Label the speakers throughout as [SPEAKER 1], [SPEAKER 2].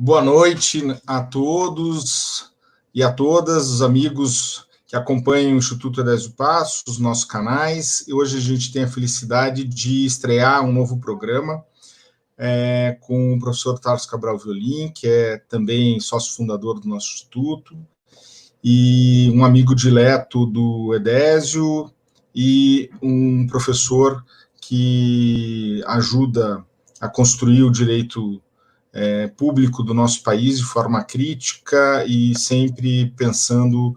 [SPEAKER 1] Boa noite a todos e a todas, os amigos que acompanham o Instituto Edésio Passos, os nossos canais. E hoje a gente tem a felicidade de estrear um novo programa com o professor Tarso Cabral Violim, que é também sócio fundador do nosso Instituto, e um amigo dileto do Edésio, e um professor que ajuda a construir o direito público do nosso país de forma crítica e sempre pensando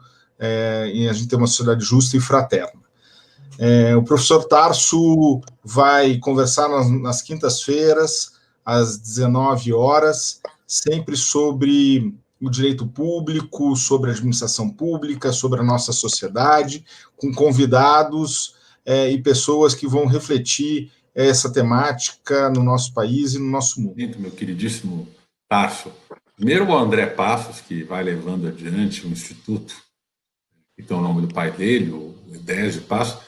[SPEAKER 1] em a gente ter uma sociedade justa e fraterna. O professor Tarso vai conversar nas quintas-feiras, às 19 horas, sempre sobre o direito público, sobre a administração pública, sobre a nossa sociedade, com convidados e pessoas que vão refletir essa temática no nosso país e no nosso mundo.
[SPEAKER 2] Meu queridíssimo Tarso. Primeiro o André Passos, que vai levando adiante o Instituto, que tem o nome do pai dele, o Edésio Passos,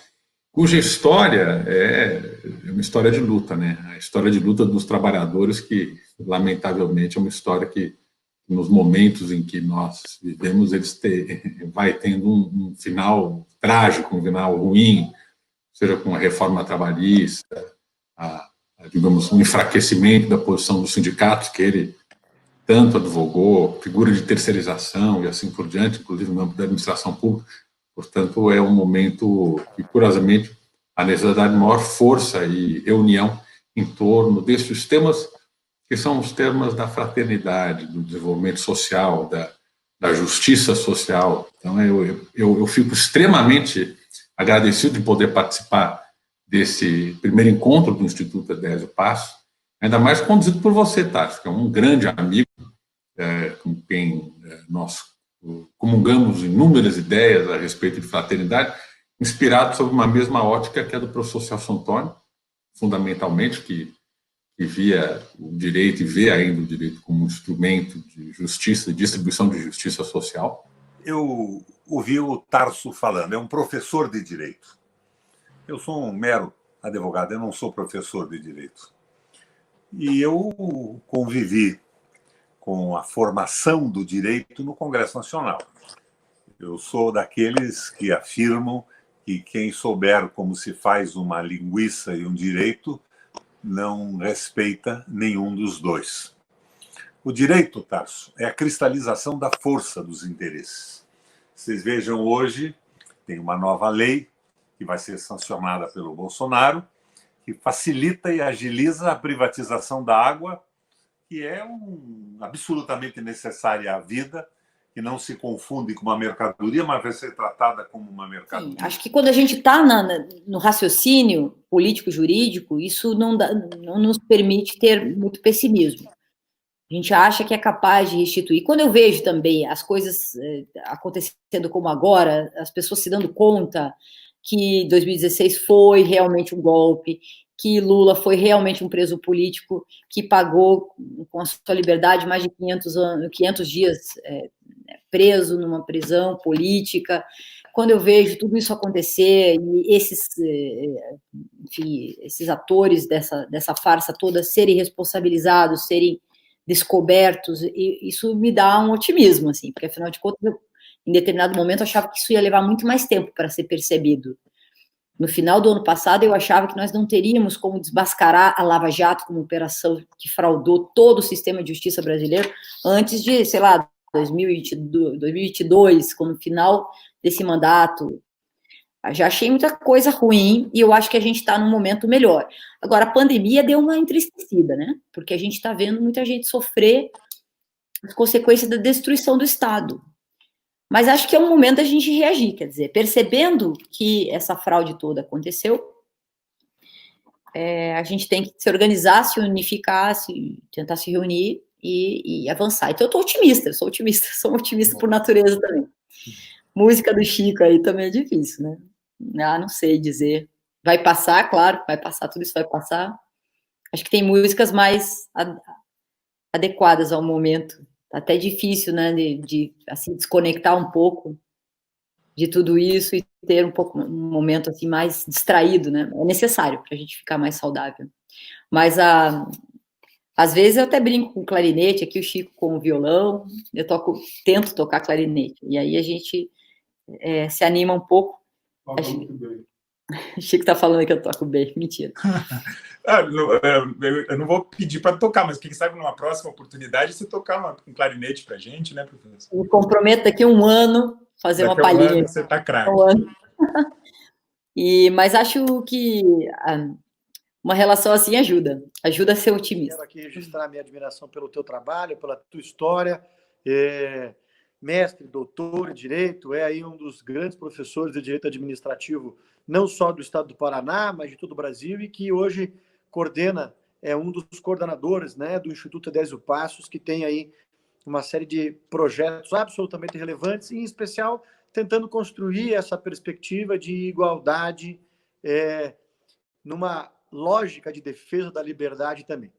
[SPEAKER 2] cuja história é uma história de luta, né? A história de luta dos trabalhadores, que, lamentavelmente, é uma história que, nos momentos em que nós vivemos, vai tendo um final trágico, um final ruim, seja com a reforma trabalhista, digamos, um enfraquecimento da posição dos sindicatos, que ele tanto advogou, figura de terceirização e assim por diante, inclusive no âmbito da administração pública. Portanto, é um momento que, curiosamente, a necessidade de maior força e reunião em torno desses temas, que são os temas da fraternidade, do desenvolvimento social, da justiça social. Então, eu fico extremamente agradecido de poder participar desse primeiro encontro do Instituto Edésio Passos, ainda mais conduzido por você, Tati, que é um grande amigo, com quem nós comungamos inúmeras ideias a respeito de fraternidade, inspirado sobre uma mesma ótica que é do professor Celso Antônio, fundamentalmente, que via o direito e vê ainda o direito como um instrumento de justiça, de distribuição de justiça social.
[SPEAKER 3] Eu ouvi o Tarso falando, é um professor de direito. Eu sou um mero advogado, eu não sou professor de direito. E eu convivi com a formação do direito no Congresso Nacional. Eu sou daqueles que afirmam que quem souber como se faz uma linguiça e um direito não respeita nenhum dos dois. O direito, Tarso, é a cristalização da força dos interesses. Vocês vejam hoje, tem uma nova lei que vai ser sancionada pelo Bolsonaro, que facilita e agiliza a privatização da água, que é absolutamente necessária à vida, que não se confunde com uma mercadoria, mas vai ser tratada como uma mercadoria.
[SPEAKER 4] Sim, acho que quando a gente está no raciocínio político-jurídico, isso não nos permite ter muito pessimismo. A gente acha que é capaz de restituir. Quando eu vejo também as coisas acontecendo como agora, as pessoas se dando conta que 2016 foi realmente um golpe, que Lula foi realmente um preso político que pagou com a sua liberdade mais de 500 dias preso numa prisão política. Quando eu vejo tudo isso acontecer e esses atores dessa farsa toda serem responsabilizados, serem descobertos, isso me dá um otimismo, assim, porque afinal de contas, em determinado momento, eu achava que isso ia levar muito mais tempo para ser percebido. No final do ano passado, eu achava que nós não teríamos como desmascarar a Lava Jato como operação que fraudou todo o sistema de justiça brasileiro antes de, sei lá, 2022, quando no final desse mandato. Já achei muita coisa ruim e eu acho que a gente está num momento melhor. Agora, a pandemia deu uma entristecida, né? Porque a gente está vendo muita gente sofrer as consequências da destruição do Estado. Mas acho que é um momento da gente reagir, quer dizer, percebendo que essa fraude toda aconteceu, a gente tem que se organizar, se unificar, tentar se reunir e avançar. Então, eu estou otimista, sou um otimista por natureza também. Música do Chico aí também é difícil, né? Não sei dizer. Vai passar, claro, vai passar, tudo isso vai passar. Acho que tem músicas mais adequadas ao momento. Tá até difícil, né, de assim, desconectar um pouco de tudo isso e ter um momento assim mais distraído, né? É necessário para a gente ficar mais saudável. Mas Às vezes eu até brinco com clarinete, aqui o Chico com o violão, eu tento tocar clarinete, e aí a gente se anima um pouco.
[SPEAKER 5] Toca muito bem.
[SPEAKER 4] O Chico está falando que eu toco bem, mentira.
[SPEAKER 5] Eu não vou pedir para tocar, mas quem sabe numa próxima oportunidade você tocar um clarinete para a gente, né, professor?
[SPEAKER 4] Eu me comprometo daqui a um ano fazer uma palhinha.
[SPEAKER 5] Um ano você está craque.
[SPEAKER 4] Mas acho que uma relação assim ajuda a ser otimista.
[SPEAKER 6] Quero aqui registrar minha admiração pelo teu trabalho, pela tua história. Mestre, doutor em Direito, é aí um dos grandes professores de Direito Administrativo, não só do Estado do Paraná, mas de todo o Brasil, e que hoje coordena, é um dos coordenadores, né, do Instituto Edésio Passos, que tem aí uma série de projetos absolutamente relevantes, em especial tentando construir essa perspectiva de igualdade numa lógica de defesa da liberdade também.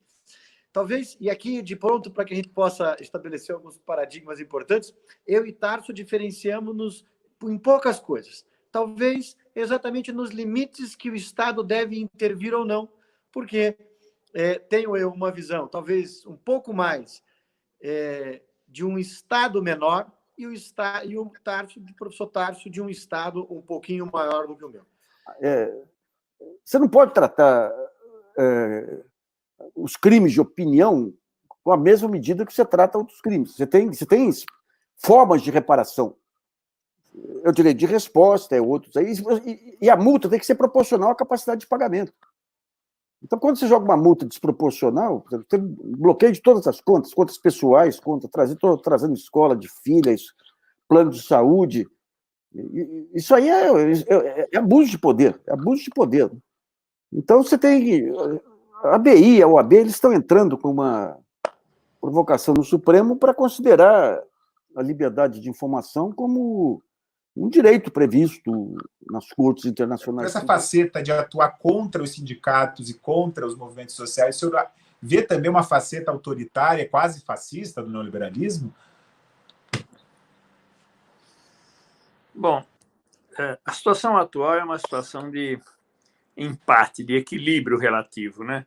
[SPEAKER 6] Talvez, e aqui de pronto, para que a gente possa estabelecer alguns paradigmas importantes, eu e Tarso diferenciamos-nos em poucas coisas. Talvez exatamente nos limites que o Estado deve intervir ou não, porque tenho eu uma visão, talvez um pouco mais de um Estado menor e o professor Tarso de um Estado um pouquinho maior do que o meu.
[SPEAKER 7] Você não pode tratar os crimes de opinião com a mesma medida que você trata outros crimes. Você tem formas de reparação. É o direito de resposta, outros. E a multa tem que ser proporcional à capacidade de pagamento. Então, quando você joga uma multa desproporcional, você tem bloqueio de todas as contas pessoais, estou trazendo escola de filhas, plano de saúde. Isso aí é abuso de poder. É abuso de poder. Então, você tem... A ABI, a OAB, eles estão entrando com uma provocação no Supremo para considerar a liberdade de informação como um direito previsto nas cortes internacionais.
[SPEAKER 5] Essa faceta de atuar contra os sindicatos e contra os movimentos sociais, o senhor vê também uma faceta autoritária, quase fascista do neoliberalismo?
[SPEAKER 8] Bom, a situação atual é uma situação de empate, de equilíbrio relativo, né?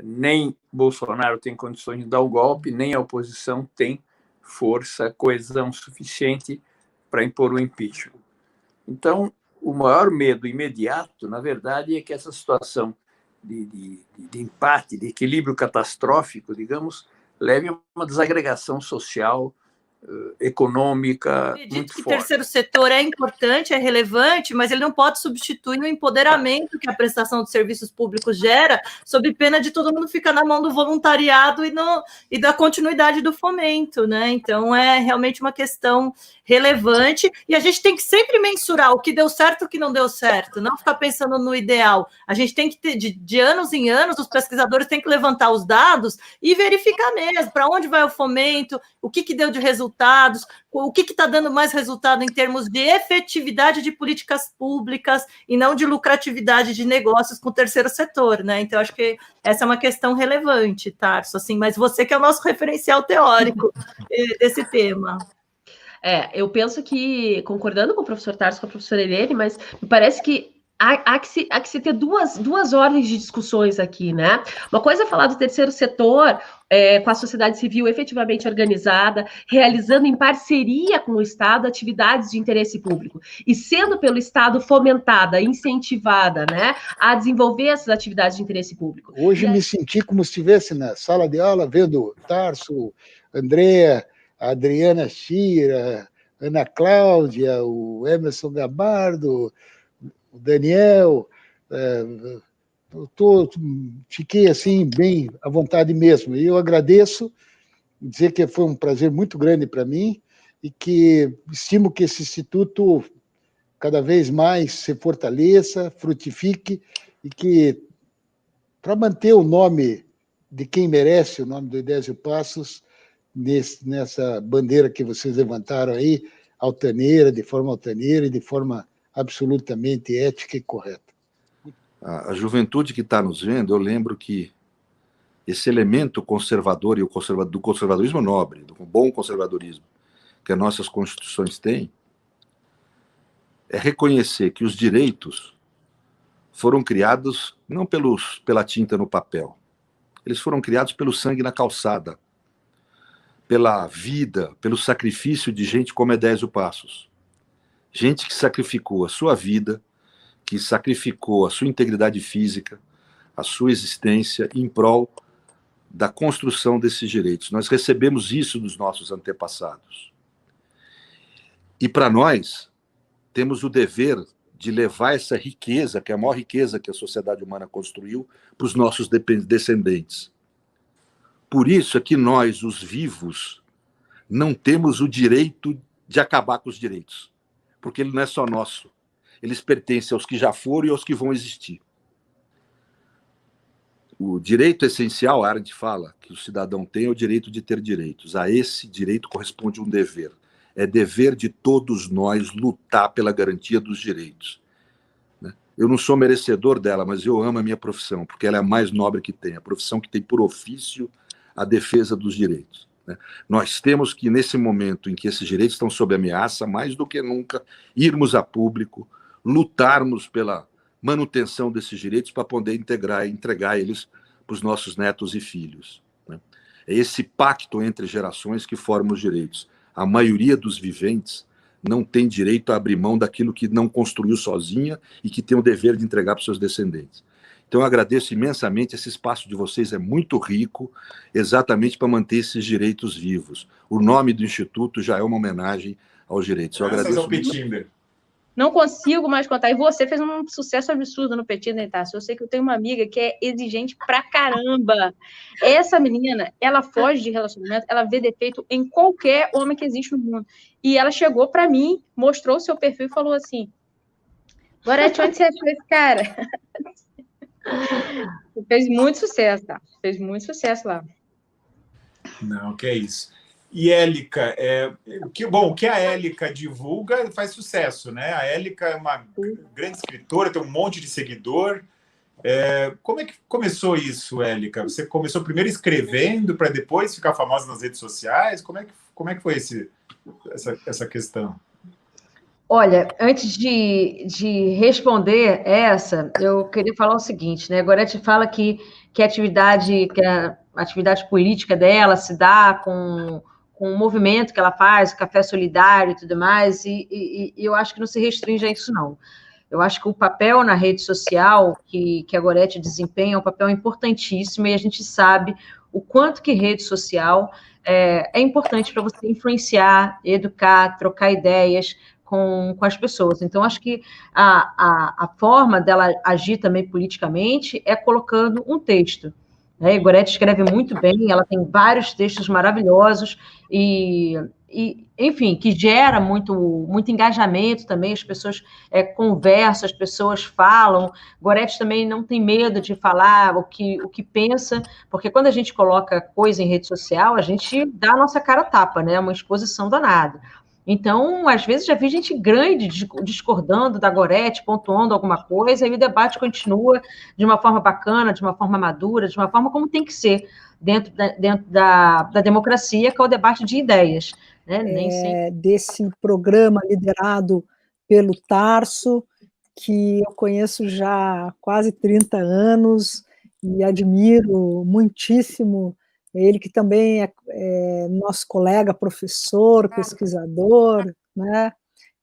[SPEAKER 8] Nem Bolsonaro tem condições de dar o golpe, nem a oposição tem força, coesão suficiente para impor o impeachment. Então, o maior medo imediato, na verdade, é que essa situação de empate, de equilíbrio catastrófico, digamos, leve a uma desagregação social, econômica muito forte.
[SPEAKER 9] O terceiro setor é importante, é relevante, mas ele não pode substituir o empoderamento que a prestação de serviços públicos gera, sob pena de todo mundo ficar na mão do voluntariado e da continuidade do fomento, né? Então, é realmente uma questão relevante e a gente tem que sempre mensurar o que deu certo e o que não deu certo, não ficar pensando no ideal. A gente tem que ter, de anos em anos, os pesquisadores têm que levantar os dados e verificar mesmo para onde vai o fomento, o que deu de resultados, o que está dando mais resultado em termos de efetividade de políticas públicas e não de lucratividade de negócios com o terceiro setor, né? Então, acho que essa é uma questão relevante, Tarso, assim, mas você que é o nosso referencial teórico desse tema.
[SPEAKER 10] Eu penso que, concordando com o professor Tarso, com a professora Helene, mas me parece que há que se ter duas ordens de discussões aqui, né? Uma coisa é falar do terceiro setor, com a sociedade civil efetivamente organizada, realizando em parceria com o Estado atividades de interesse público e sendo pelo Estado fomentada, incentivada, né, a desenvolver essas atividades de interesse público.
[SPEAKER 11] Hoje me senti como se estivesse na sala de aula vendo Tarso, Andréa, a Adriana Chira, Ana Cláudia, o Emerson Gabardo, o Daniel, fiquei assim bem à vontade mesmo. E eu agradeço, dizer que foi um prazer muito grande para mim e que estimo que esse instituto cada vez mais se fortaleça, frutifique e que, para manter o nome de quem merece, o nome do Edésio Passos, nessa bandeira que vocês levantaram aí, altaneira, de forma altaneira e de forma absolutamente ética e correta.
[SPEAKER 12] A juventude que está nos vendo, eu lembro que esse elemento conservador e do conservadorismo nobre, do bom conservadorismo que as nossas constituições têm, é reconhecer que os direitos foram criados não pela tinta no papel, Eles foram criados pelo sangue na calçada, pela vida, pelo sacrifício de gente como Edésio Passos. Gente que sacrificou a sua vida, que sacrificou a sua integridade física, a sua existência em prol da construção desses direitos. Nós recebemos isso dos nossos antepassados. E para nós, temos o dever de levar essa riqueza, que é a maior riqueza que a sociedade humana construiu, para os nossos descendentes. Por isso é que nós, os vivos, não temos o direito de acabar com os direitos, porque ele não é só nosso. Eles pertencem aos que já foram e aos que vão existir. O direito essencial, a Arendt fala, que o cidadão tem é o direito de ter direitos. A esse direito corresponde um dever. É dever de todos nós lutar pela garantia dos direitos. Eu não sou merecedor dela, mas eu amo a minha profissão, porque ela é a mais nobre que tem, a profissão que tem por ofício a defesa dos direitos. Nós temos que, nesse momento em que esses direitos estão sob ameaça, mais do que nunca, irmos a público, lutarmos pela manutenção desses direitos para poder entregar eles para os nossos netos e filhos. É esse pacto entre gerações que forma os direitos. A maioria dos viventes não tem direito a abrir mão daquilo que não construiu sozinha e que tem o dever de entregar para os seus descendentes. Então, eu agradeço imensamente, esse espaço de vocês é muito rico, exatamente para manter esses direitos vivos. O nome do Instituto já é uma homenagem aos direitos. Eu agradeço muito.
[SPEAKER 13] Não consigo mais contar. E você fez um sucesso absurdo no Petinder, Tarso. Eu sei que eu tenho uma amiga que é exigente pra caramba. Essa menina, ela foge de relacionamento, ela vê defeito em qualquer homem que existe no mundo. E ela chegou pra mim, mostrou o seu perfil e falou assim: Gorete, onde você achou esse cara? Fez muito sucesso, tá? Fez muito sucesso lá.
[SPEAKER 5] Não, que é isso. E Élica, o que a Élica divulga faz sucesso, né? A Élica é uma grande escritora, tem um monte de seguidor. Como é que começou isso, Élica? Você começou primeiro escrevendo para depois ficar famosa nas redes sociais? Como é que foi essa questão?
[SPEAKER 13] Olha, antes de responder essa, eu queria falar o seguinte, né? A Gorete fala que a atividade política dela se dá com o movimento que ela faz, o Café Solidário e tudo mais, e eu acho que não se restringe a isso, não. Eu acho que o papel na rede social que a Gorete desempenha é um papel importantíssimo, e a gente sabe o quanto que rede social é importante para você influenciar, educar, trocar ideias com as pessoas. Então, acho que a forma dela agir também politicamente é colocando um texto. A Gorete escreve muito bem, ela tem vários textos maravilhosos e enfim, que gera muito engajamento também, as pessoas conversam, as pessoas falam. Gorete também não tem medo de falar o que pensa, porque quando a gente coloca coisa em rede social, a gente dá a nossa cara a tapa, né? É uma exposição danada. Então, às vezes, já vi gente grande discordando da Gorete, pontuando alguma coisa, e o debate continua de uma forma bacana, de uma forma madura, de uma forma como tem que ser dentro da democracia, que é o debate de ideias. Né? Nem sempre...
[SPEAKER 14] Desse programa liderado pelo Tarso, que eu conheço já há quase 30 anos e admiro muitíssimo. Ele que também é nosso colega, professor, pesquisador, né?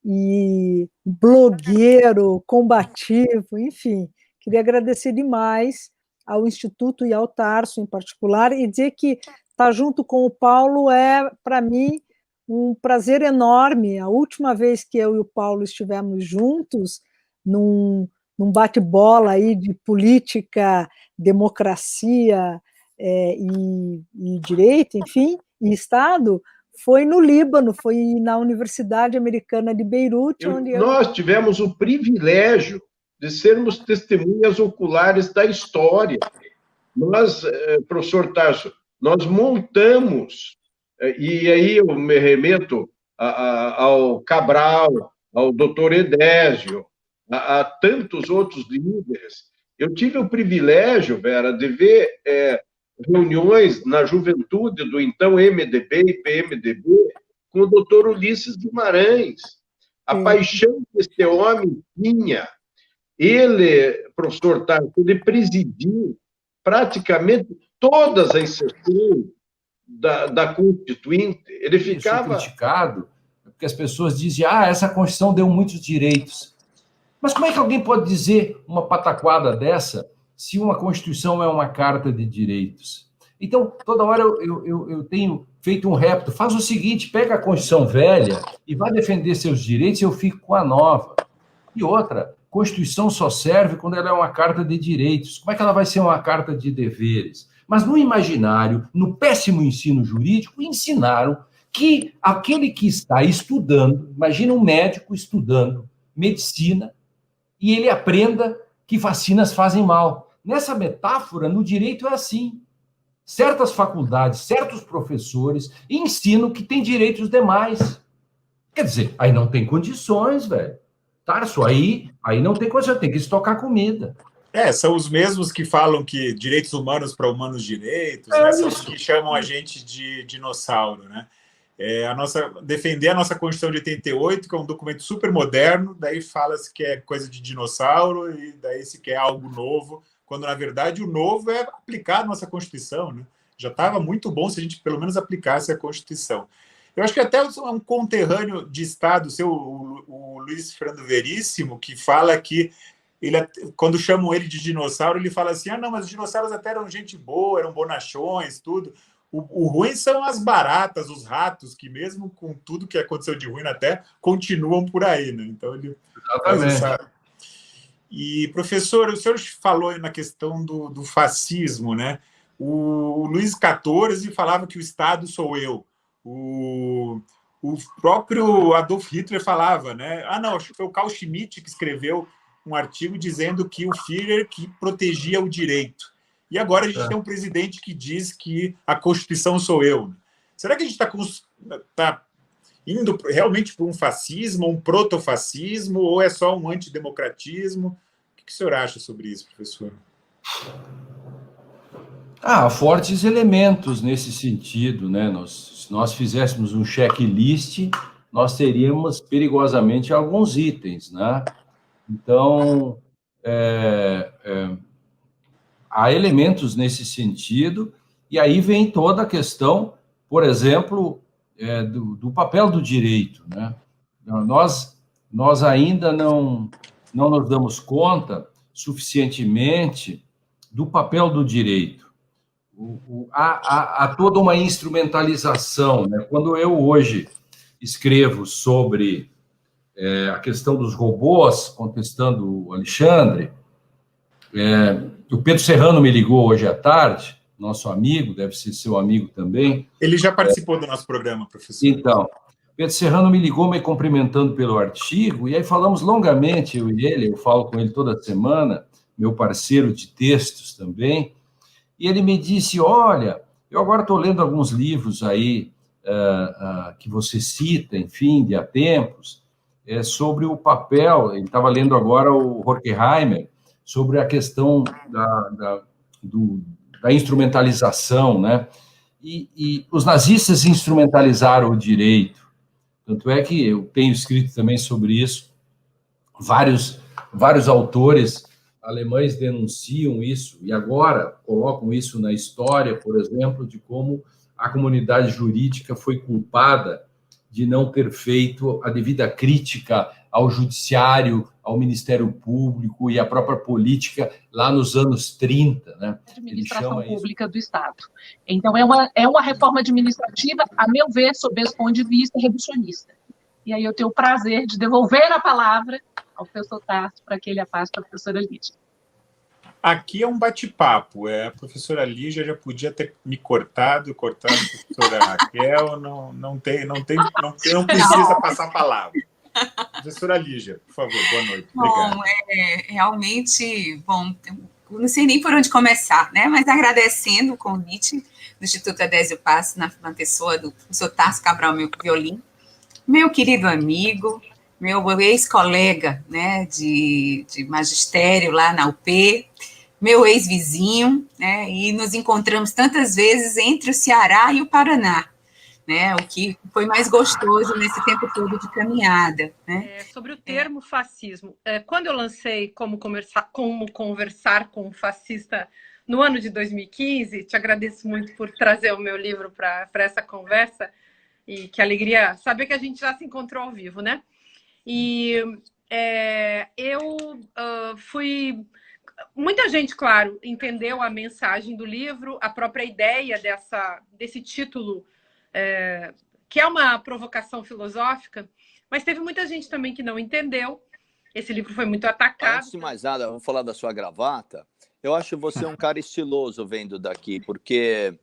[SPEAKER 14] E blogueiro, combativo, enfim. Queria agradecer demais ao Instituto e ao Tarso em particular, e dizer que estar junto com o Paulo é, para mim, um prazer enorme. A última vez que eu e o Paulo estivemos juntos, num bate-bola aí de política, democracia, e direito, enfim, e Estado, foi no Líbano, foi na Universidade Americana de Beirute,
[SPEAKER 15] Nós tivemos o privilégio de sermos testemunhas oculares da história. Nós, professor Tarso, nós montamos, e aí eu me remeto ao Cabral, ao doutor Edésio, a tantos outros líderes. Eu tive o privilégio, Vera, de ver reuniões na juventude do então MDB e PMDB com o doutor Ulisses Guimarães. A paixão que esse homem tinha. Ele, professor Tarso, ele presidiu praticamente todas as sessões da Constituinte, ele ficava...
[SPEAKER 16] Eu sou criticado porque as pessoas dizem, essa Constituição deu muitos direitos. Mas como é que alguém pode dizer uma pataquada dessa se uma Constituição é uma carta de direitos? Então, toda hora eu tenho feito um repto. Faz o seguinte, pega a Constituição velha e vai defender seus direitos e eu fico com a nova. E outra, Constituição só serve quando ela é uma carta de direitos. Como é que ela vai ser uma carta de deveres? Mas no imaginário, no péssimo ensino jurídico, ensinaram que aquele que está estudando, imagina um médico estudando medicina, e ele aprenda que vacinas fazem mal. Nessa metáfora, no direito é assim. Certas faculdades, certos professores ensinam que tem direitos demais. Quer dizer, aí não tem condições, velho. Tarso, aí não tem condições, tem que estocar comida.
[SPEAKER 5] São os mesmos que falam que direitos humanos para humanos direitos, né? São os que chamam a gente de dinossauro, né? Defender a nossa Constituição de 88, que é um documento super moderno, daí fala-se que é coisa de dinossauro e daí se quer algo novo, quando, na verdade, o novo é aplicar a nossa Constituição, né? Já estava muito bom se a gente, pelo menos, aplicasse a Constituição. Eu acho que até um conterrâneo de Estado, o Luiz Fernando Veríssimo, que fala que, quando chamam ele de dinossauro, ele fala assim, não, mas os dinossauros até eram gente boa, eram bonachões, tudo. O ruim são as baratas, os ratos, que mesmo com tudo que aconteceu de ruim na Terra, continuam por aí, né? Então, ele faz essa... E, professor, o senhor falou aí na questão do fascismo, né? O Luís XIV falava que o Estado sou eu. O próprio Adolf Hitler falava, né? Não, acho que foi o Carl Schmitt que escreveu um artigo dizendo que o Führer que protegia o direito. E agora a gente tem um presidente que diz que a Constituição sou eu. Será que a gente está indo realmente para um fascismo, um protofascismo, ou é só um antidemocratismo? O que o senhor acha sobre isso, professor?
[SPEAKER 16] Fortes elementos nesse sentido, né? Se nós fizéssemos um checklist, nós teríamos perigosamente alguns itens, né? Então, há elementos nesse sentido, e aí vem toda a questão, por exemplo, do papel do direito, né? Nós ainda não nos damos conta suficientemente do papel do direito. Há toda uma instrumentalização, né? Quando eu hoje escrevo sobre a questão dos robôs, contestando o Alexandre, o Pedro Serrano me ligou hoje à tarde, nosso amigo, deve ser seu amigo também.
[SPEAKER 5] Ele já participou do nosso programa, professor.
[SPEAKER 16] Então, Pedro Serrano me ligou me cumprimentando pelo artigo, e aí falamos longamente, eu e ele, eu falo com ele toda semana, meu parceiro de textos também, e ele me disse, olha, eu agora estou lendo alguns livros aí que você cita, enfim, de há tempos, sobre o papel, ele estava lendo agora o Horkheimer, sobre a questão da instrumentalização, né? E os nazistas instrumentalizaram o direito, tanto é que eu tenho escrito também sobre isso, vários autores alemães denunciam isso, e agora colocam isso na história, por exemplo, de como a comunidade jurídica foi culpada de não ter feito a devida crítica ao judiciário, ao Ministério Público e à própria política lá nos anos 30, né?
[SPEAKER 17] Administração pública do Estado. Então, é uma reforma administrativa, a meu ver, sob esse ponto de vista, reducionista. E aí eu tenho o prazer de devolver a palavra ao professor Tarso para que ele a passe para a professora Lígia.
[SPEAKER 5] Aqui é um bate-papo. A professora Lígia já podia ter me cortado a professora Raquel, não precisa passar a palavra. Professora Lígia, por favor, boa noite. Obrigado.
[SPEAKER 18] Bom, realmente, não sei nem por onde começar, né? Mas agradecendo o convite do Instituto Adésio Passos, na pessoa do professor Tarso Cabral Violim, meu querido amigo, meu ex-colega, né, de magistério lá na UP, meu ex-vizinho, né, e nos encontramos tantas vezes entre o Ceará e o Paraná, né, o que foi mais gostoso nesse tempo todo de caminhada. Né?
[SPEAKER 19] Sobre o termo fascismo, quando eu lancei como conversar com um fascista no ano de 2015. Te agradeço muito por trazer o meu livro para essa conversa, e que alegria saber que a gente já se encontrou ao vivo, né? E eu fui... Muita gente, claro, entendeu a mensagem do livro, a própria ideia desse título, que é uma provocação filosófica, mas teve muita gente também que não entendeu. Esse livro foi muito atacado.
[SPEAKER 20] Antes de mais nada, vamos falar da sua gravata. Eu acho você um cara estiloso vendo daqui, porque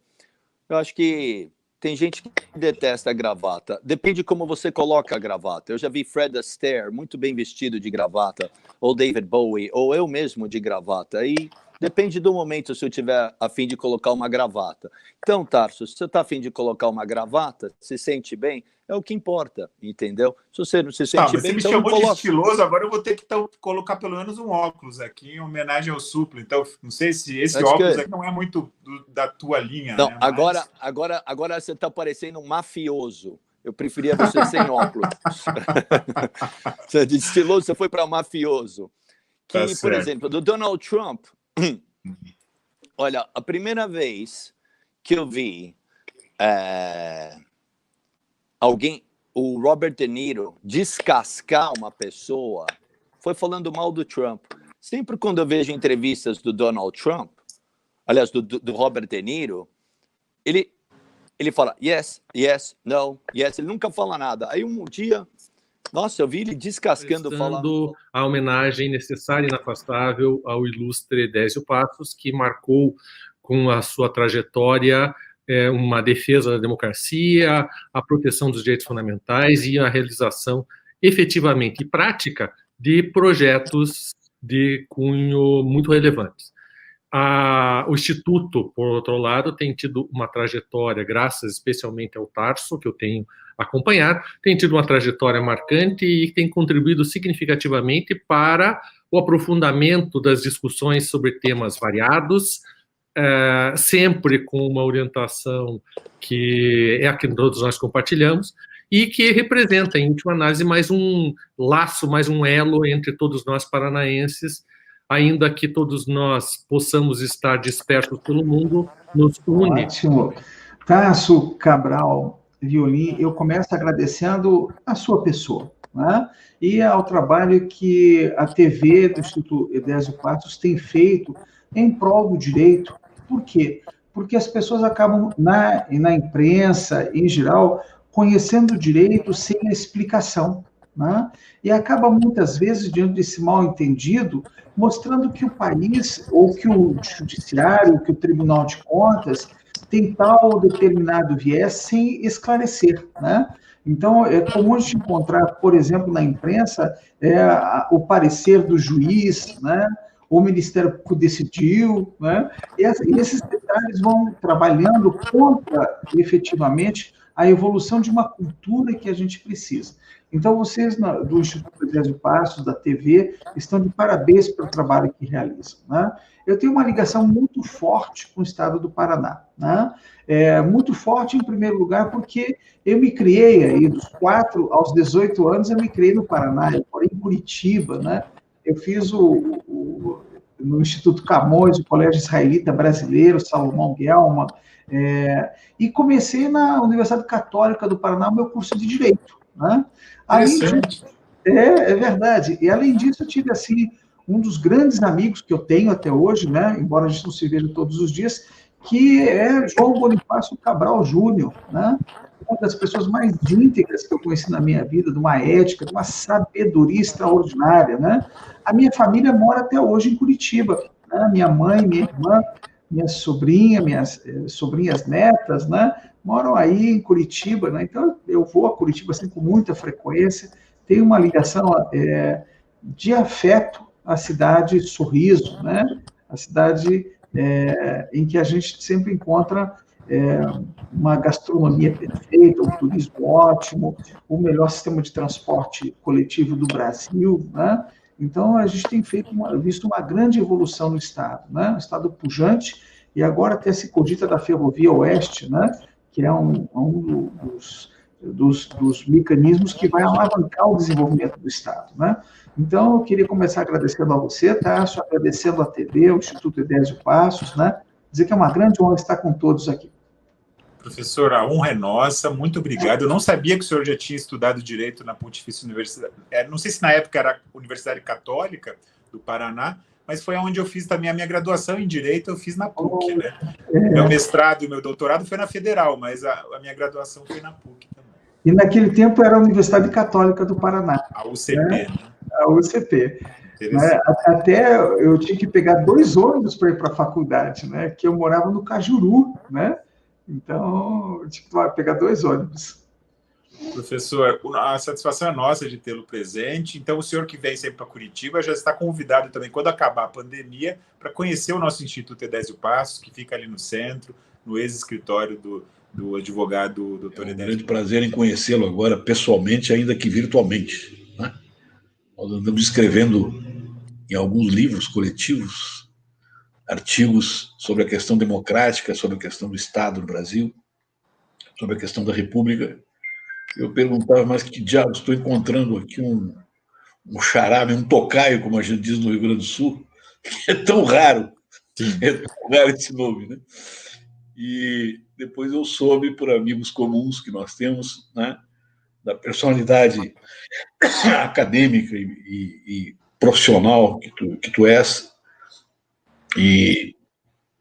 [SPEAKER 20] eu acho que tem gente que detesta a gravata. Depende de como você coloca a gravata. Eu já vi Fred Astaire muito bem vestido de gravata, ou David Bowie, ou eu mesmo de gravata. E depende do momento se eu tiver a fim de colocar uma gravata. Então, Tarso, se você está a fim de colocar uma gravata, se sente bem, é o que importa, entendeu? Se você não se sente bem,
[SPEAKER 5] você me
[SPEAKER 20] então
[SPEAKER 5] chamou
[SPEAKER 20] coloca.
[SPEAKER 5] de estiloso, agora eu vou ter que colocar pelo menos um óculos aqui, em homenagem ao Suplo. Então, não sei se esse óculos aqui não é muito da tua linha.
[SPEAKER 20] Não,
[SPEAKER 5] né?
[SPEAKER 20] agora você está parecendo um mafioso. Eu preferia você sem óculos. Você de estiloso, você foi para mafioso. Que,
[SPEAKER 5] Tá
[SPEAKER 20] por
[SPEAKER 5] certo.
[SPEAKER 20] exemplo, do Donald Trump, olha, a primeira vez que eu vi o Robert De Niro descascar uma pessoa, foi falando mal do Trump. Sempre quando eu vejo entrevistas do Donald Trump, aliás, do Robert De Niro, ele fala yes, yes, no, yes, ele nunca fala nada. Aí um dia, nossa, eu vi ele descascando, falando
[SPEAKER 21] a homenagem necessária e inafastável ao ilustre Désio Passos, que marcou com a sua trajetória uma defesa da democracia, a proteção dos direitos fundamentais e a realização efetivamente e prática de projetos de cunho muito relevantes. O Instituto, por outro lado, tem tido uma trajetória, graças especialmente ao Tarso, que eu tenho acompanhado, tem tido uma trajetória marcante e tem contribuído significativamente para o aprofundamento das discussões sobre temas variados, sempre com uma orientação que é a que todos nós compartilhamos e que representa, em última análise, mais um laço, mais um elo entre todos nós paranaenses, ainda que todos nós possamos estar dispersos pelo mundo, nos une.
[SPEAKER 22] Ótimo. Tarso Cabral Violim, eu começo agradecendo a sua pessoa, né? E ao trabalho que a TV do Instituto Désio Passos tem feito em prol do direito. Por quê? Porque as pessoas acabam, na imprensa, em geral, conhecendo o direito sem a explicação, né? E acaba, muitas vezes, diante desse mal-entendido, mostrando que o país, ou que o judiciário, que o Tribunal de Contas, tem tal ou determinado viés sem esclarecer, né? Então, é comum a gente encontrar, por exemplo, na imprensa, o parecer do juiz, né? O Ministério Público decidiu, né? E esses detalhes vão trabalhando contra, efetivamente, a evolução de uma cultura que a gente precisa. Então, vocês do Instituto Désio Passos, da TV, estão de parabéns pelo trabalho que realizam, né? Eu tenho uma ligação muito forte com o estado do Paraná, né? Muito forte, em primeiro lugar, porque eu me criei aí, dos 4 aos 18 anos, eu me criei no Paraná, eu morei em Curitiba, né? Eu fiz no Instituto Camões, o Colégio Israelita Brasileiro, Salomão Guelma, e comecei na Universidade Católica do Paraná o meu curso de Direito, né? É verdade. E, além disso, eu tive, assim, um dos grandes amigos que eu tenho até hoje, né? Embora a gente não se veja todos os dias, que é João Bonifácio Cabral Júnior, né? Uma das pessoas mais íntegras que eu conheci na minha vida, de uma ética, de uma sabedoria extraordinária, né? A minha família mora até hoje em Curitiba, né? Minha mãe, minha irmã, minha sobrinha, minhas sobrinhas netas, né? Moram aí em Curitiba, né? Então eu vou a Curitiba assim, com muita frequência, tenho uma ligação de afeto à cidade Sorriso, né? A cidade em que a gente sempre encontra uma gastronomia perfeita, um turismo ótimo, o melhor sistema de transporte coletivo do Brasil, né? Então, a gente tem visto uma grande evolução no Estado, né? Um Estado pujante, e agora até se cogita da Ferrovia Oeste, né? Que é um dos mecanismos que vai alavancar o desenvolvimento do Estado, né? Então, eu queria começar agradecendo a você, Tarso, agradecendo a TV, o Instituto Edésio Passos, né? Dizer que é uma grande honra estar com todos aqui.
[SPEAKER 5] Professor, a honra é nossa, muito obrigado. Eu não sabia que o senhor já tinha estudado Direito na Pontifícia Universidade. Não sei se na época era a Universidade Católica do Paraná, mas foi onde eu fiz também a minha graduação em Direito, eu fiz na PUC, né? Meu mestrado e meu doutorado foi na Federal, mas a minha graduação foi na PUC também.
[SPEAKER 22] E naquele tempo era a Universidade Católica do Paraná.
[SPEAKER 5] A UCP,
[SPEAKER 22] né?
[SPEAKER 5] né?
[SPEAKER 22] A UCP. Né? Até eu tinha que pegar 2 ônibus para ir para a faculdade, né? Que eu morava no Cajuru, né? Então, eu tinha que pegar 2 ônibus.
[SPEAKER 5] Professor, a satisfação é nossa de tê-lo presente. Então, o senhor que vem sempre para Curitiba já está convidado também, quando acabar a pandemia, para conhecer o nosso Instituto Edésio Passos, que fica ali no centro, no ex-escritório do advogado Dr. Edésio.
[SPEAKER 1] É um grande prazer em conhecê-lo agora, pessoalmente, ainda que virtualmente. Né? Nós andamos escrevendo em alguns livros coletivos, artigos sobre a questão democrática, sobre a questão do Estado no Brasil, sobre a questão da República. Eu perguntava, mas que diabos, estou encontrando aqui um xará, um tocaio, como a gente diz no Rio Grande do Sul, que é tão raro, esse nome, né? E depois eu soube, por amigos comuns que nós temos, né, da personalidade acadêmica e profissional que tu és, e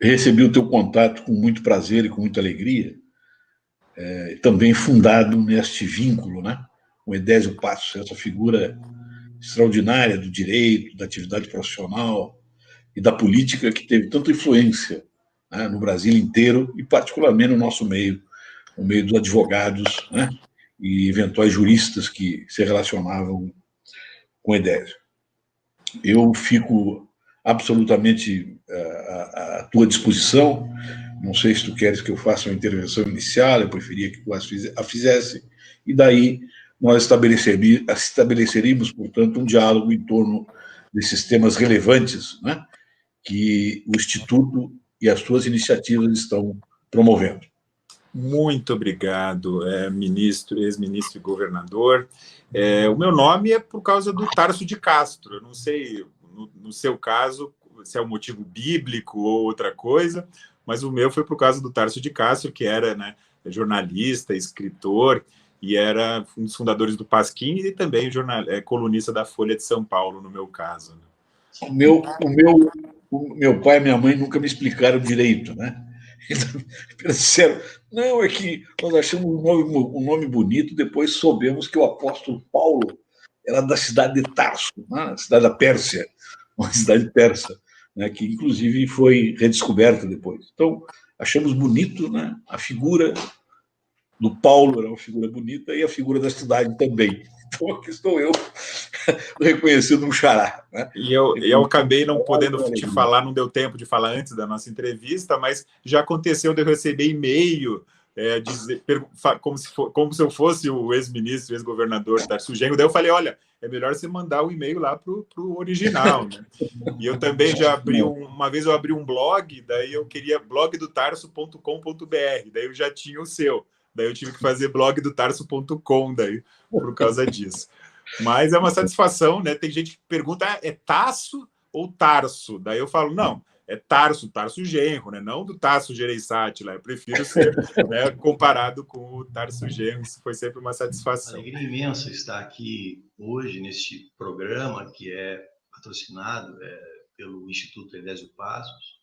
[SPEAKER 1] recebi o teu contato com muito prazer e com muita alegria, também fundado neste vínculo, né, com Edésio Passos, essa figura extraordinária do direito, da atividade profissional e da política que teve tanta influência, né, no Brasil inteiro e particularmente no nosso meio, no meio dos advogados, né, e eventuais juristas que se relacionavam com Edésio. Eu fico absolutamente à tua disposição. Não sei se tu queres que eu faça uma intervenção inicial, eu preferia que tu a fizesse, e daí nós estabeleceríamos, portanto, um diálogo em torno desses temas relevantes, né, que o Instituto e as suas iniciativas estão promovendo.
[SPEAKER 5] Muito obrigado, ministro, ex-ministro e governador. O meu nome é por causa do Tarso de Castro. Eu não sei, no seu caso, se é um motivo bíblico ou outra coisa, mas o meu foi por causa do Tarso de Castro, que era, né, jornalista, escritor, e era um dos fundadores do Pasquim e também colunista da Folha de São Paulo, no meu caso.
[SPEAKER 1] O meu pai e minha mãe nunca me explicaram direito, né? Então, eles disseram, não, é que nós achamos um nome bonito, depois soubemos que o apóstolo Paulo era da cidade de Tarso, né? Cidade da Pérsia, uma cidade persa, né? Que inclusive foi redescoberta depois. Então, achamos bonito, né? A figura do Paulo era uma figura bonita e a figura da cidade também. Então, aqui estou eu reconhecendo um xará. Né?
[SPEAKER 5] E eu acabei não podendo te falar, não deu tempo de falar antes da nossa entrevista, mas já aconteceu de eu receber e-mail como se eu fosse o ex-ministro, ex-governador Tarso Genro. Daí eu falei, olha, é melhor você mandar o e-mail lá para o original. Né? E eu também já abri uma vez eu abri um blog, daí eu queria blogdotarso.com.br, daí eu já tinha o seu. Daí eu tive que fazer blogdotarso.com daí, por causa disso. Mas é uma satisfação, né? Tem gente que pergunta, é Tasso ou Tarso? Daí eu falo, não, é Tarso Genro, né? Não do Tasso Gereissati lá. Eu prefiro ser, né, comparado com o Tarso Genro. Isso foi sempre uma satisfação.
[SPEAKER 2] Alegria imensa estar aqui hoje neste programa que é patrocinado pelo Instituto Edésio Passos,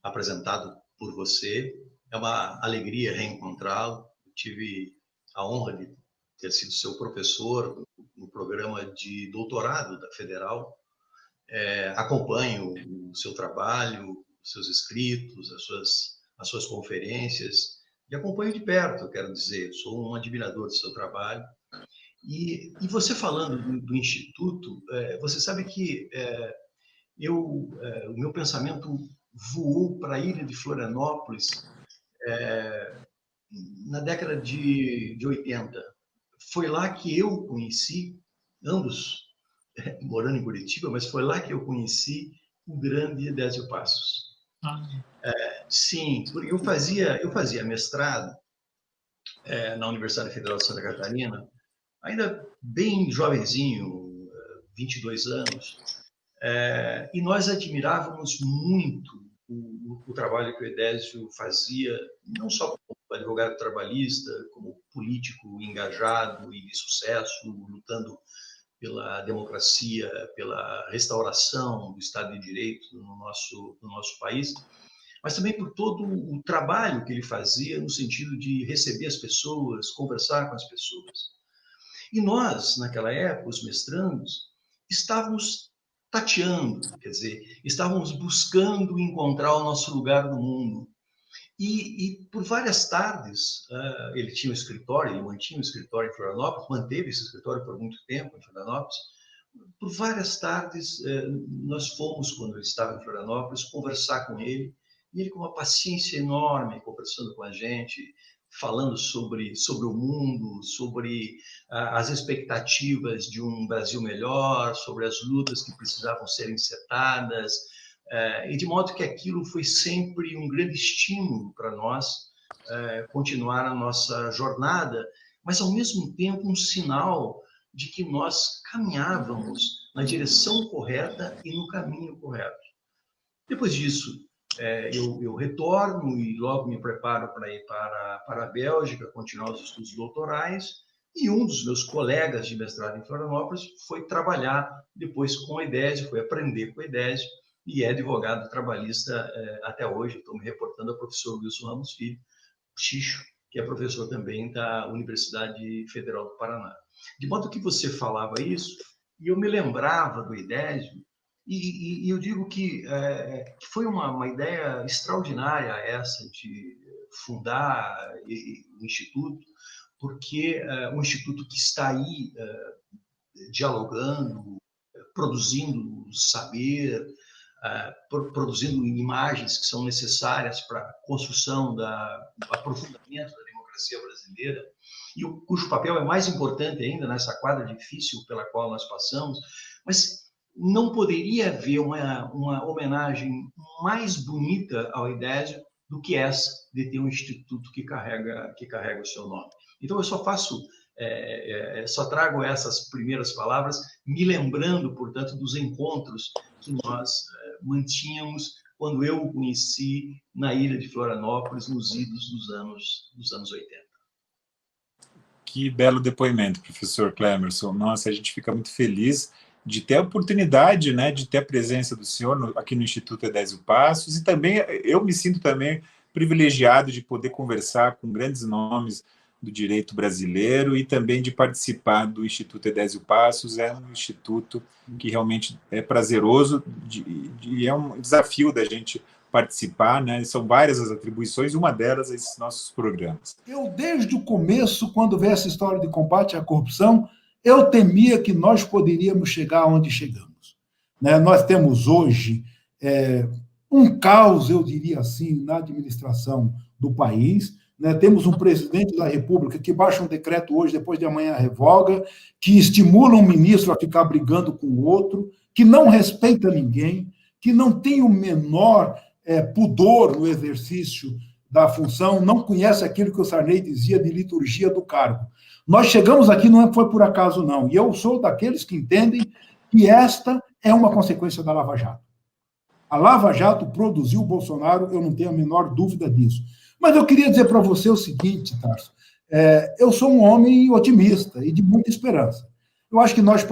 [SPEAKER 2] apresentado por você. É uma alegria reencontrá-lo. Tive a honra de ter sido seu professor no programa de doutorado da Federal. Acompanho o seu trabalho, os seus escritos, as suas conferências, e acompanho de perto, quero dizer, sou um admirador do seu trabalho. E você falando do Instituto, você sabe que o meu pensamento voou para a ilha de Florianópolis na década de 80. Foi lá que eu conheci, ambos morando em Curitiba, mas foi lá que eu conheci o grande Edésio Passos. Sim, porque eu fazia mestrado na Universidade Federal de Santa Catarina, ainda bem jovenzinho, 22 anos, e nós admirávamos muito o trabalho que o Edésio fazia, não só como advogado trabalhista, como político engajado e de sucesso, lutando pela democracia, pela restauração do Estado de Direito no nosso país, mas também por todo o trabalho que ele fazia no sentido de receber as pessoas, conversar com as pessoas. E nós, naquela época, os mestrandos, estávamos tateando, quer dizer, estávamos buscando encontrar o nosso lugar no mundo. E por várias tardes, ele tinha um escritório, ele mantinha um escritório em Florianópolis, manteve esse escritório por muito tempo em Florianópolis. Por várias tardes, nós fomos, quando ele estava em Florianópolis, conversar com ele, e ele com uma paciência enorme, conversando com a gente, falando sobre o mundo, sobre as expectativas de um Brasil melhor, sobre as lutas que precisavam ser encetadas, e de modo que aquilo foi sempre um grande estímulo para nós continuar a nossa jornada, mas ao mesmo tempo um sinal de que nós caminhávamos na direção correta e no caminho correto. Depois disso, eu retorno e logo me preparo para ir para a Bélgica, continuar os estudos doutorais, e um dos meus colegas de mestrado em Florianópolis foi trabalhar depois com o Edésio, foi aprender com o Edésio, e é advogado trabalhista até hoje. Estou me reportando ao professor Wilson Ramos Filho, Xixo, que é professor também da Universidade Federal do Paraná. De modo que você falava isso, e eu me lembrava do Edésio, e eu digo que foi uma ideia extraordinária essa de fundar o Instituto, porque um instituto que está aí dialogando, produzindo saber, produzindo imagens que são necessárias para a construção, aprofundamento da democracia brasileira, e cujo papel é mais importante ainda nessa quadra difícil pela qual nós passamos, mas não poderia haver uma homenagem mais bonita ao Edésio do que essa de ter um instituto que carrega o seu nome. Então, eu só trago essas primeiras palavras, me lembrando, portanto, dos encontros que nós mantínhamos quando eu o conheci na ilha de Florianópolis, nos idos dos anos 80.
[SPEAKER 5] Que belo depoimento, professor Clemerson. Nossa, a gente fica muito feliz de ter a oportunidade, né, de ter a presença do senhor aqui no Instituto Edésio Passos, e também eu me sinto também privilegiado de poder conversar com grandes nomes do direito brasileiro e também de participar do Instituto Edésio Passos. É um instituto que realmente é prazeroso e é um desafio da gente participar, né? São várias as atribuições, uma delas é esses nossos programas.
[SPEAKER 3] Eu, desde o começo, quando veio essa história de combate à corrupção, eu temia que nós poderíamos chegar onde chegamos. Né? Nós temos hoje um caos, eu diria assim, na administração do país. Né? Temos um presidente da República que baixa um decreto hoje, depois de amanhã revoga, que estimula um ministro a ficar brigando com o outro, que não respeita ninguém, que não tem o menor pudor no exercício da função, não conhece aquilo que o Sarney dizia de liturgia do cargo. Nós chegamos aqui, não foi por acaso, não. E eu sou daqueles que entendem que esta é uma consequência da Lava Jato. A Lava Jato produziu o Bolsonaro, eu não tenho a menor dúvida disso. Mas eu queria dizer para você o seguinte, Tarso, eu sou um homem otimista e de muita esperança. Eu acho que nós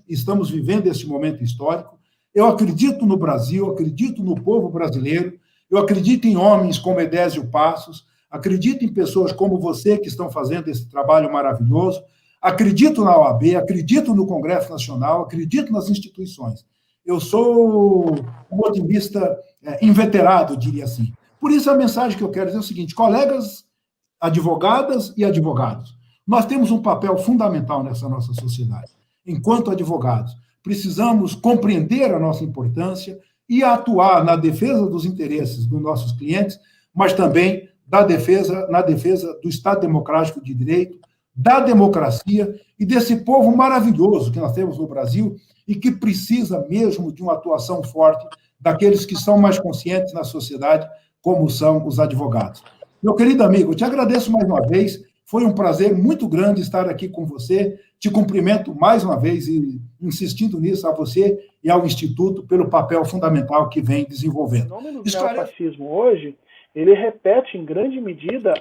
[SPEAKER 3] estamos vivendo esse momento histórico. Eu acredito no Brasil, acredito no povo brasileiro, eu acredito em homens como Edésio Passos, acredito em pessoas como você que estão fazendo esse trabalho maravilhoso, acredito na OAB, acredito no Congresso Nacional, acredito nas instituições. Eu sou um otimista inveterado, diria assim. Por isso, a mensagem que eu quero dizer é o seguinte: colegas, advogadas e advogados, nós temos um papel fundamental nessa nossa sociedade. Enquanto advogados, precisamos compreender a nossa importância e atuar na defesa dos interesses dos nossos clientes, mas também na defesa do Estado Democrático de Direito, da democracia e desse povo maravilhoso que nós temos no Brasil e que precisa mesmo de uma atuação forte daqueles que são mais conscientes na sociedade, como são os advogados. Meu querido amigo, eu te agradeço mais uma vez, foi um prazer muito grande estar aqui com você, te cumprimento mais uma vez e insistindo nisso a você e ao Instituto pelo papel fundamental que vem desenvolvendo.
[SPEAKER 4] O fenômeno do neofascismo hoje, ele repete em grande medida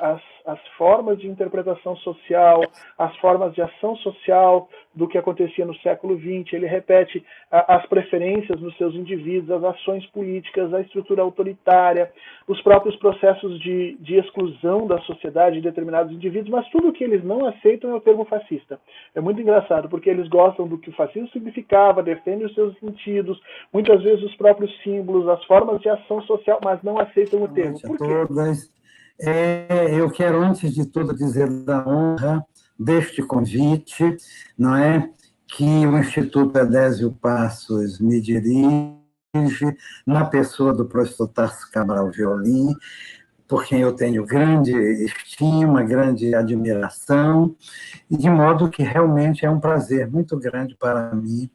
[SPEAKER 4] as formas de interpretação social, as formas de ação social do que acontecia no século XX, ele repete as preferências nos seus indivíduos, as ações políticas, a estrutura autoritária, os próprios processos de exclusão da sociedade de determinados indivíduos, mas tudo que eles não aceitam é o termo fascista. É muito engraçado, porque eles gostam do que o fascismo significava, defendem os seus sentidos, muitas vezes os próprios símbolos, as formas de ação social, mas não aceitam o termo. Por quê?
[SPEAKER 6] Eu quero, antes de tudo, dizer da honra deste convite, não é? Que o Instituto Edésio Passos me dirige, na pessoa do professor Tarso Cabral Violim, por quem eu tenho grande estima, grande admiração, e de modo que realmente é um prazer muito grande para mim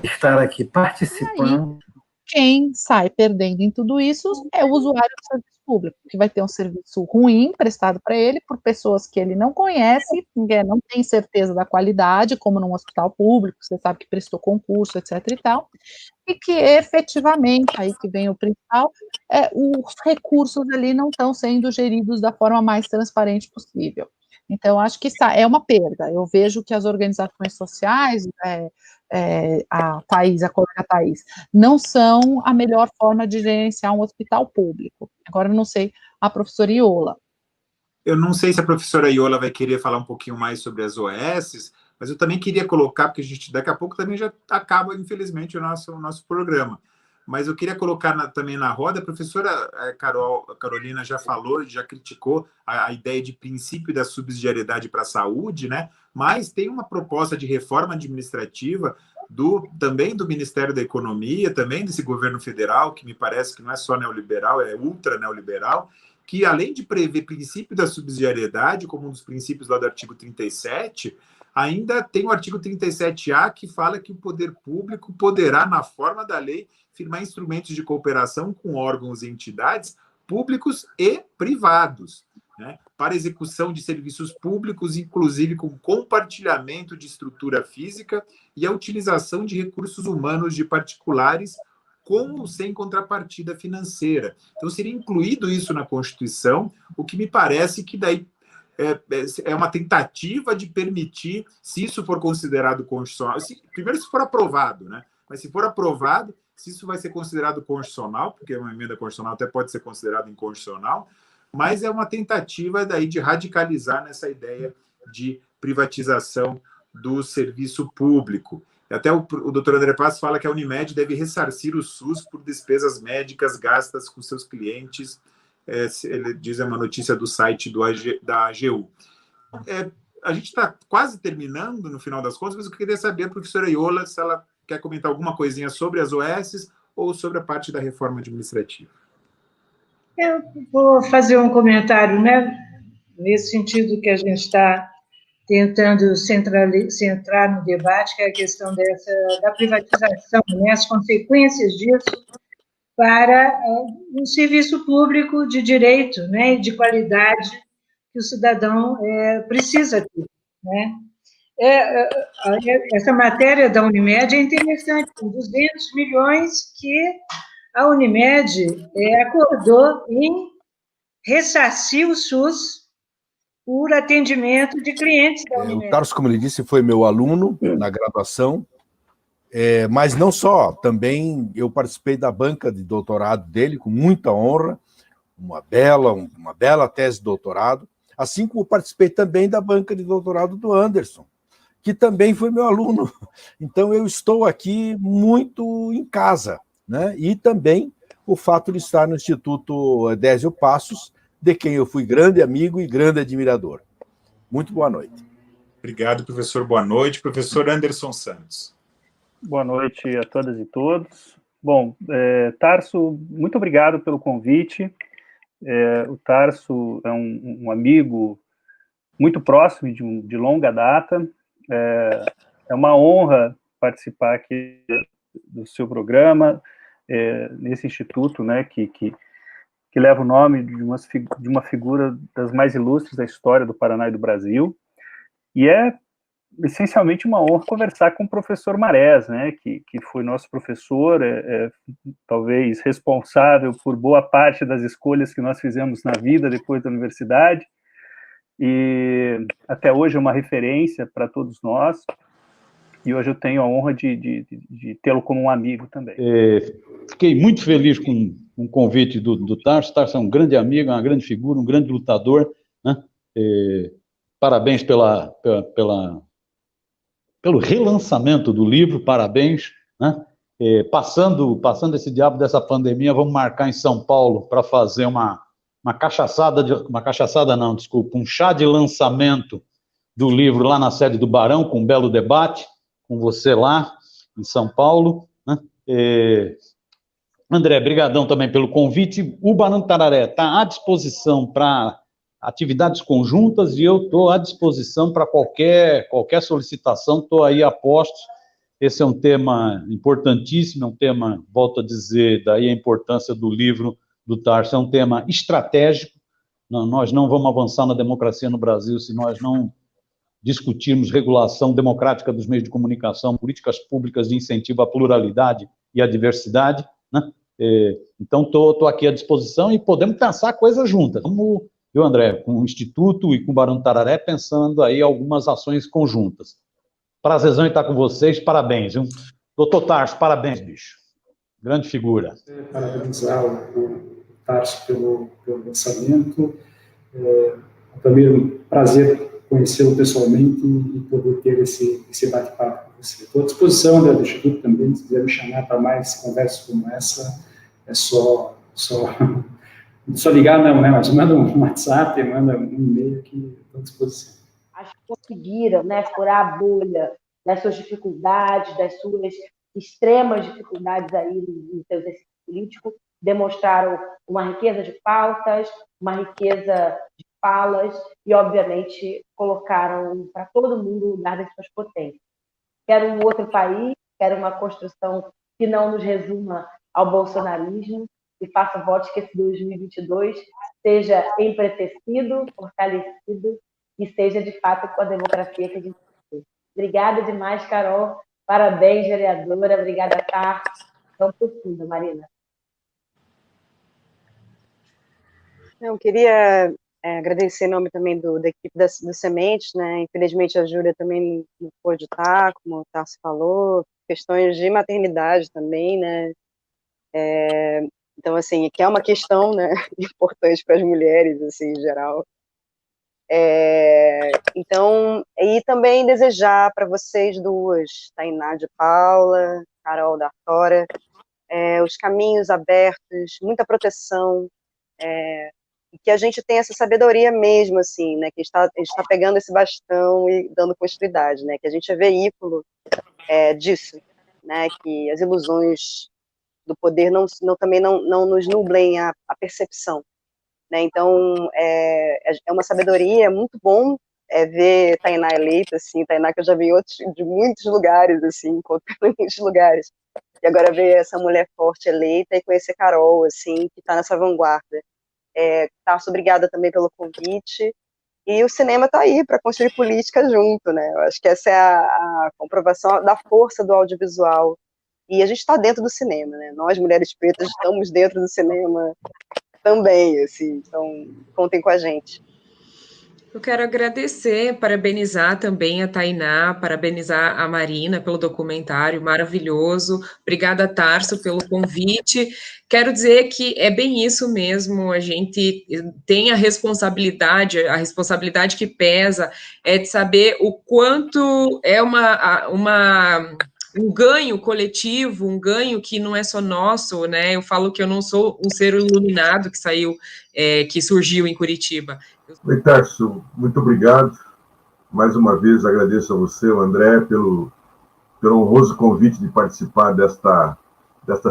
[SPEAKER 6] estar aqui participando.
[SPEAKER 23] Quem sai perdendo em tudo isso é o usuário do serviço público, que vai ter um serviço ruim prestado para ele por pessoas que ele não conhece, não tem certeza da qualidade, como num hospital público, você sabe que prestou concurso, etc. e tal, e que efetivamente, aí que vem o principal, os recursos ali não estão sendo geridos da forma mais transparente possível. Então, acho que é uma perda. Eu vejo que as organizações sociais, a colega Thaís, não são a melhor forma de gerenciar um hospital público. Agora, eu não sei, a professora Iola.
[SPEAKER 5] Eu não sei se a professora Iola vai querer falar um pouquinho mais sobre as OS, mas eu também queria colocar, porque a gente daqui a pouco também já acaba, infelizmente, o nosso programa. Mas eu queria colocar também na roda, a professora Carolina já falou, já criticou a ideia de princípio da subsidiariedade para a saúde, né? Mas tem uma proposta de reforma administrativa também do Ministério da Economia, também desse governo federal, que me parece que não é só neoliberal, é ultra neoliberal, que além de prever princípio da subsidiariedade, como um dos princípios lá do artigo 37, ainda tem o artigo 37A, que fala que o poder público poderá, na forma da lei, firmar instrumentos de cooperação com órgãos e entidades públicos e privados, né, para execução de serviços públicos, inclusive com compartilhamento de estrutura física e a utilização de recursos humanos de particulares com ou sem contrapartida financeira. Então, seria incluído isso na Constituição, o que me parece que daí é uma tentativa de permitir, se isso for considerado constitucional, primeiro se for aprovado, né? Mas se for aprovado, se isso vai ser considerado constitucional, porque uma emenda constitucional até pode ser considerada inconstitucional, mas é uma tentativa daí de radicalizar nessa ideia de privatização do serviço público. Até o doutor André Passos fala que a Unimed deve ressarcir o SUS por despesas médicas gastas com seus clientes. Ele diz, é uma notícia do site da AGU. A gente está quase terminando, no final das contas, mas eu queria saber, a professora Iola, se ela quer comentar alguma coisinha sobre as OS ou sobre a parte da reforma administrativa.
[SPEAKER 24] Eu vou fazer um comentário, né, nesse sentido que a gente está tentando centrar no debate, que é a questão da privatização, né, as consequências disso para um serviço público de direito, né, e de qualidade que o cidadão precisa ter, né. Essa matéria da Unimed é interessante, com 200 milhões que a Unimed acordou em ressarcir o SUS por atendimento de clientes da Unimed.
[SPEAKER 25] O Carlos, como ele disse, foi meu aluno na graduação, mas não só, também eu participei da banca de doutorado dele, com muita honra, uma bela tese de doutorado, assim como participei também da banca de doutorado do Anderson, que também foi meu aluno. Então, eu estou aqui muito em casa, né? E também o fato de estar no Instituto Edésio Passos, de quem eu fui grande amigo e grande admirador. Muito boa noite.
[SPEAKER 5] Obrigado, professor. Boa noite. Professor Anderson Santos.
[SPEAKER 26] Boa noite a todas e todos. Bom, Tarso, muito obrigado pelo convite. O Tarso é um amigo muito próximo, de longa data. É uma honra participar aqui do seu programa, nesse instituto, né, que leva o nome de uma figura das mais ilustres da história do Paraná e do Brasil. E é essencialmente uma honra conversar com o professor Marés, né, que foi nosso professor, talvez responsável por boa parte das escolhas que nós fizemos na vida depois da universidade, e até hoje é uma referência para todos nós, e hoje eu tenho a honra de tê-lo como um amigo também.
[SPEAKER 7] Fiquei muito feliz com o convite do Tarso. Tarso é um grande amigo, uma grande figura, um grande lutador, né? Parabéns pelo relançamento do livro, parabéns, né? Passando esse diabo dessa pandemia, vamos marcar em São Paulo para fazer um chá de lançamento do livro lá na sede do Barão, com um belo debate, com você lá em São Paulo, né? André, brigadão também pelo convite. O Barão do Tararé está à disposição para atividades conjuntas e eu estou à disposição para qualquer solicitação, estou aí a postos. Esse é um tema importantíssimo, é um tema, volto a dizer, daí a importância do livro do Tarso, é um tema estratégico. Nós não vamos avançar na democracia no Brasil se nós não discutirmos regulação democrática dos meios de comunicação, políticas públicas de incentivo à pluralidade e à diversidade, né? Então, estou aqui à disposição e podemos pensar coisas juntas. Vamos, eu, André, com o Instituto e com o Barão do Tararé, pensando aí algumas ações conjuntas. Prazerzão em estar com vocês, parabéns, viu? Doutor Tarso, parabéns, bicho. Grande figura.
[SPEAKER 8] Parabenizar o Tarso pelo lançamento. Também é um prazer conhecê-lo pessoalmente e poder ter esse bate-papo com você. Estou à disposição, né, do Instituto também, se quiser me chamar para mais conversas como essa, é só ligar, não, né, mas manda um WhatsApp, manda um e-mail que estou à disposição.
[SPEAKER 9] Acho que conseguiram, né, furar a bolha das suas dificuldades, das suas extremas dificuldades aí no seu exercício político, demonstraram uma riqueza de pautas, uma riqueza de falas e, obviamente, colocaram para todo mundo o lugar das suas potências. Quero um outro país, quero uma construção que não nos resuma ao bolsonarismo e faça votos que esse 2022 seja empretecido, fortalecido e seja, de fato, com a democracia que a gente tem. Obrigada demais, Carol. Parabéns, vereadora. Obrigada, Tarso. Tão profunda, Marina.
[SPEAKER 10] Eu queria agradecer em nome também da equipe do Sementes, né? Infelizmente a Júlia também não pôde estar, como o Tarso falou, questões de maternidade também, né? Então, assim, que é uma questão, né, importante para as mulheres, assim, em geral. Então, e também desejar para vocês duas, Tainá de Paula, Carol da Artora, os caminhos abertos, muita proteção, e que a gente tenha essa sabedoria mesmo, assim, né, que a gente está pegando esse bastão e dando continuidade, né, que a gente é veículo disso, né, que as ilusões do poder também não nos nublem a percepção, né, então é uma sabedoria, é muito bom ver Tainá eleita, assim, Tainá que eu já vi de muitos lugares, assim, encontrando em muitos lugares, e agora ver essa mulher forte eleita e conhecer Carol, assim, que está nessa vanguarda. Tarso, obrigada também pelo convite, e o cinema está aí para construir política junto, né, eu acho que essa é a comprovação da força do audiovisual, e a gente está dentro do cinema, né, nós, mulheres pretas, estamos dentro do cinema também, assim, então contem com a gente.
[SPEAKER 11] Eu quero agradecer, parabenizar também a Tainá, parabenizar a Marina pelo documentário maravilhoso. Obrigada, Tarso, pelo convite. Quero dizer que é bem isso mesmo, a gente tem a responsabilidade que pesa é de saber o quanto é um ganho coletivo, um ganho que não é só nosso, né? Eu falo que eu não sou um ser iluminado que surgiu em Curitiba.
[SPEAKER 12] Oi, Tarso, muito obrigado. Mais uma vez agradeço a você, o André, pelo honroso convite de participar desta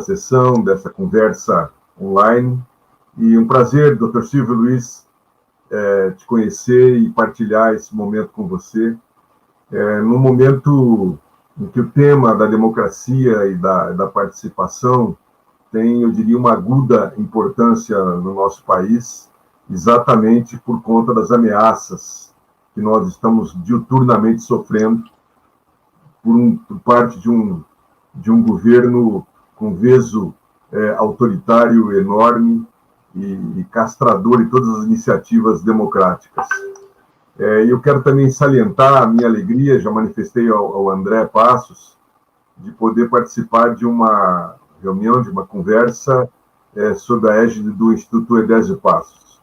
[SPEAKER 12] sessão, dessa conversa online. E um prazer, Dr. Silvio Luiz, te conhecer e partilhar esse momento com você. Num momento em que o tema da democracia e da participação tem, eu diria, uma aguda importância no nosso país, exatamente por conta das ameaças que nós estamos diuturnamente sofrendo por parte de um governo com veso autoritário enorme e castrador em todas as iniciativas democráticas. E eu quero também salientar a minha alegria, já manifestei ao André Passos, de poder participar de uma reunião, de uma conversa sob a égide do Instituto Edésio Passos.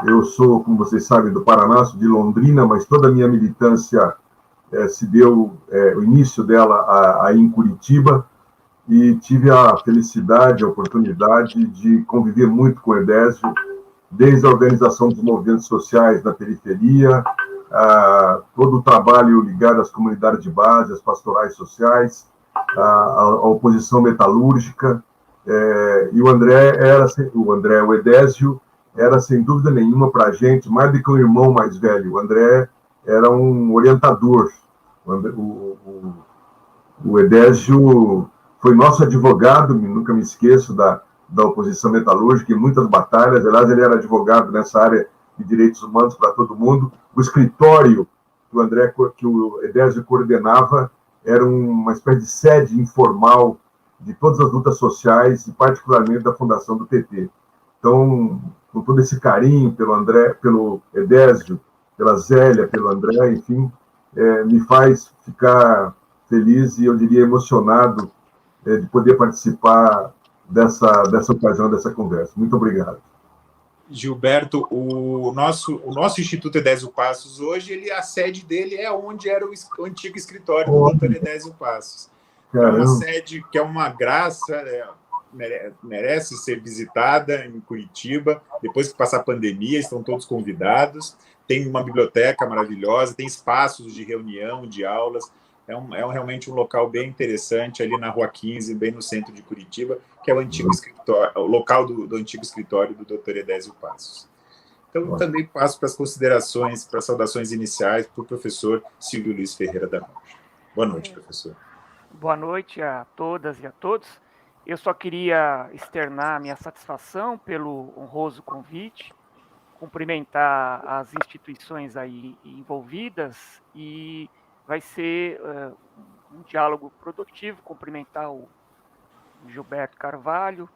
[SPEAKER 12] Eu sou, como vocês sabem, do Paraná, sou de Londrina, mas toda a minha militância se deu, o início dela aí em Curitiba, e tive a felicidade, a oportunidade de conviver muito com o Edésio, desde a organização dos movimentos sociais na periferia, todo o trabalho ligado às comunidades de base, às pastorais sociais, à oposição metalúrgica, e o Edésio era, sem dúvida nenhuma, para a gente, mais do que um irmão mais velho. O André era um orientador. O Edésio foi nosso advogado, nunca me esqueço da oposição metalúrgica, em muitas batalhas. Aliás, ele era advogado nessa área de direitos humanos para todo mundo. O escritório que o Edésio coordenava era uma espécie de sede informal de todas as lutas sociais, e particularmente da fundação do PT. Então, com todo esse carinho pelo Edésio, pela Zélia, pelo André, enfim, me faz ficar feliz e, eu diria, emocionado de poder participar dessa ocasião, dessa conversa. Muito obrigado.
[SPEAKER 5] Gilberto, o nosso Instituto Edésio Passos, hoje, a sede dele é onde era o antigo escritório do Dr. Edésio Passos. É uma sede que é uma graça, merece ser visitada em Curitiba. Depois que passar a pandemia, estão todos convidados. Tem uma biblioteca maravilhosa, tem espaços de reunião, de aulas. É realmente um local bem interessante, ali na Rua 15, bem no centro de Curitiba, que é o antigo escritório, o local do antigo escritório do Dr. Edésio Passos. Então, eu também passo para as considerações, para as saudações iniciais, para o professor Silvio Luiz Ferreira da Rocha. Boa noite, professor.
[SPEAKER 13] Boa noite a todas e a todos. Eu só queria externar minha satisfação pelo honroso convite, cumprimentar as instituições aí envolvidas, e vai ser um diálogo produtivo, cumprimentar o Gilberto Carvalho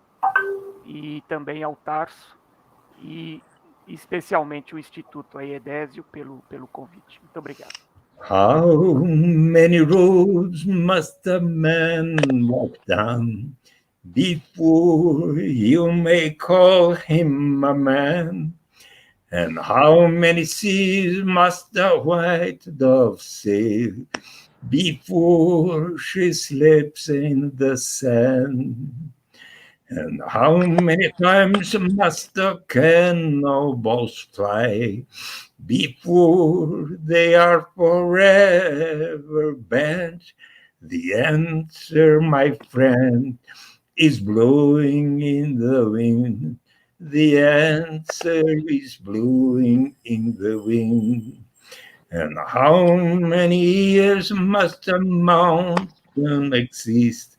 [SPEAKER 13] e também ao Tarso, e especialmente o Instituto Edésio pelo convite. Muito obrigado.
[SPEAKER 14] How many roads must a man walk down before you may call him a man? And how many seas must the white dove sail before she sleeps in the sand? And how many times must the cannonballs fly before they are forever banned? The answer, my friend, is blowing in the wind. The answer is blowing in the wind. And how many years must a mountain exist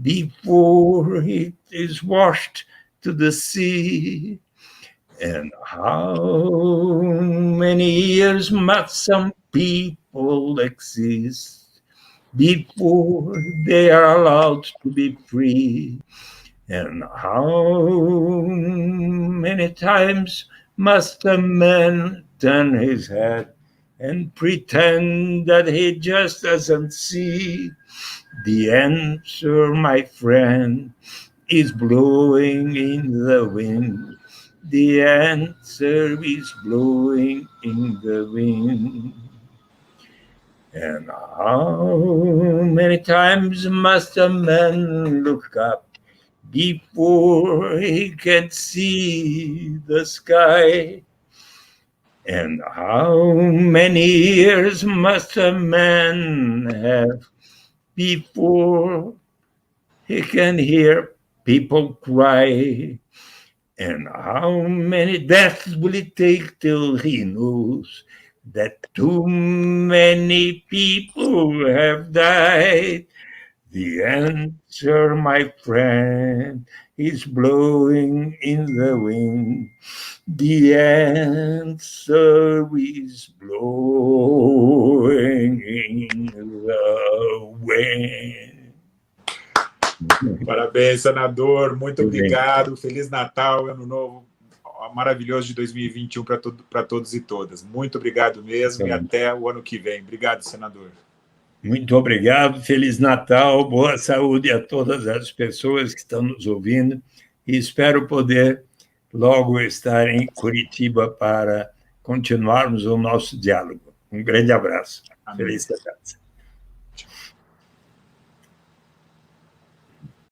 [SPEAKER 14] before it is washed to the sea? And how many years must some people exist before they are allowed to be free? And how many times must a man turn his head and pretend that he just doesn't see? The answer, my friend, is blowing in the wind. The answer is blowing in the wind. And how many times must a man look up before he can see the sky? And how many years must a man have before he can hear people cry? And how many deaths will it take till he knows that too many people have died? The answer, my friend, is blowing in the wind. The answer is blowing in the wind.
[SPEAKER 5] Parabéns, senador. Muito obrigado. Feliz Natal, Ano Novo maravilhoso de 2021 para todos e todas. Muito obrigado mesmo e até o ano que vem. Obrigado, senador.
[SPEAKER 14] Muito obrigado. Feliz Natal. Boa saúde a todas as pessoas que estão nos ouvindo e espero poder logo estar em Curitiba para continuarmos o nosso diálogo. Um grande abraço. Feliz Natal.